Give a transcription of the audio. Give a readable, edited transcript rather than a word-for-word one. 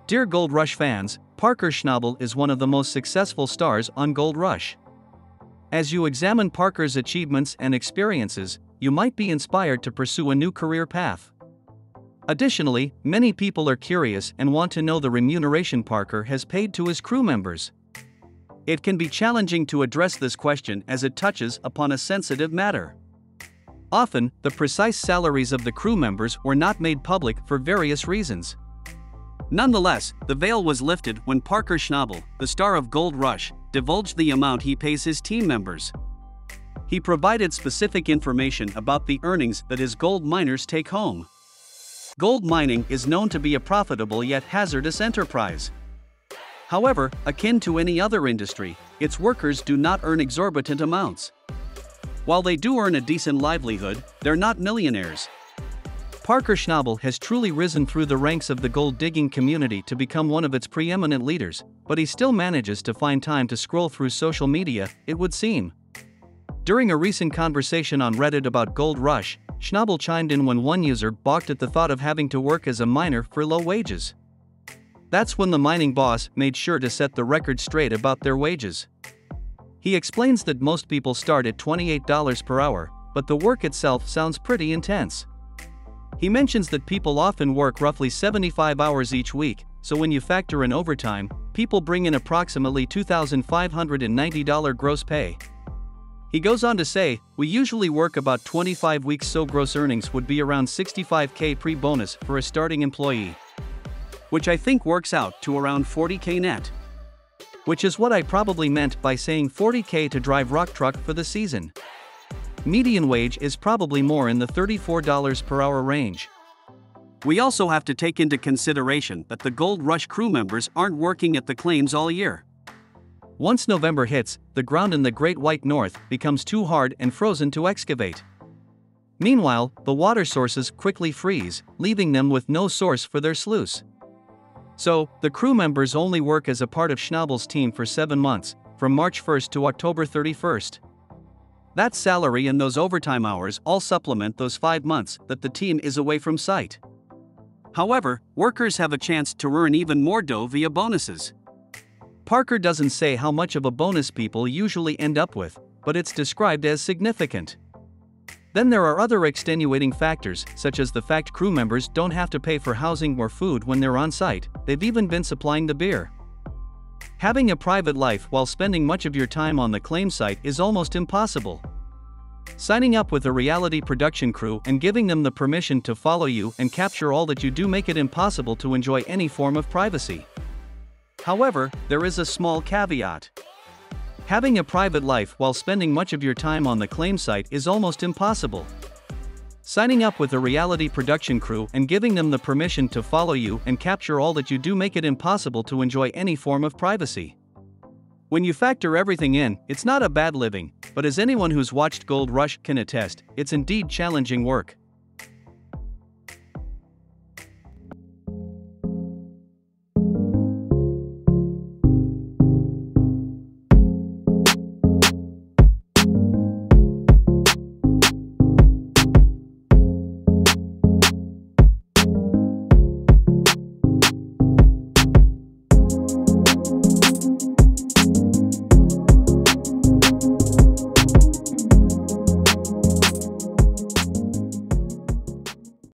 Dear Gold Rush fans, Parker Schnabel is one of the most successful stars on Gold Rush. As you examine Parker's achievements and experiences, you might be inspired to pursue a new career path. Additionally, many people are curious and want to know the remuneration Parker has paid to his crew members. It can be challenging to address this question as it touches upon a sensitive matter. Often, the precise salaries of the crew members were not made public for various reasons. Nonetheless, the veil was lifted when Parker Schnabel, the star of Gold Rush, divulged the amount he pays his team members. He provided specific information about the earnings that his gold miners take home. Gold mining is known to be a profitable yet hazardous enterprise. However, akin to any other industry, its workers do not earn exorbitant amounts. While they do earn a decent livelihood, they're not millionaires. Parker Schnabel has truly risen through the ranks of the gold digging community to become one of its preeminent leaders, but he still manages to find time to scroll through social media, it would seem. During a recent conversation on Reddit about Gold Rush, Schnabel chimed in when one user balked at the thought of having to work as a miner for low wages. That's when the mining boss made sure to set the record straight about their wages. He explains that most people start at $28 per hour, but the work itself sounds pretty intense. He mentions that people often work roughly 75 hours each week, so when you factor in overtime, people bring in approximately $2,590 gross pay. He goes on to say, "We usually work about 25 weeks, so gross earnings would be around $65K pre-bonus for a starting employee. Which I think works out to around $40K net. Which is what I probably meant by saying $40K to drive rock truck for the season. Median wage is probably more in the $34 per hour range." We also have to take into consideration that the Gold Rush crew members aren't working at the claims all year. Once November hits, the ground in the Great White North becomes too hard and frozen to excavate. Meanwhile, the water sources quickly freeze, leaving them with no source for their sluice. So, the crew members only work as a part of Schnabel's team for 7 months, from March 1st to October 31st. That salary and those overtime hours all supplement those 5 months that the team is away from site. However, workers have a chance to earn even more dough via bonuses. Parker doesn't say how much of a bonus people usually end up with, but it's described as significant. Then there are other extenuating factors, such as the fact crew members don't have to pay for housing or food when they're on site. They've even been supplying the beer. Having a private life while spending much of your time on the claim site is almost impossible. Signing up with a reality production crew and giving them the permission to follow you and capture all that you do make it impossible to enjoy any form of privacy. However, there is a small caveat. Having a private life while spending much of your time on the claim site is almost impossible. Signing up with a reality production crew and giving them the permission to follow you and capture all that you do make it impossible to enjoy any form of privacy. When you factor everything in, it's not a bad living, but as anyone who's watched Gold Rush can attest, it's indeed challenging work.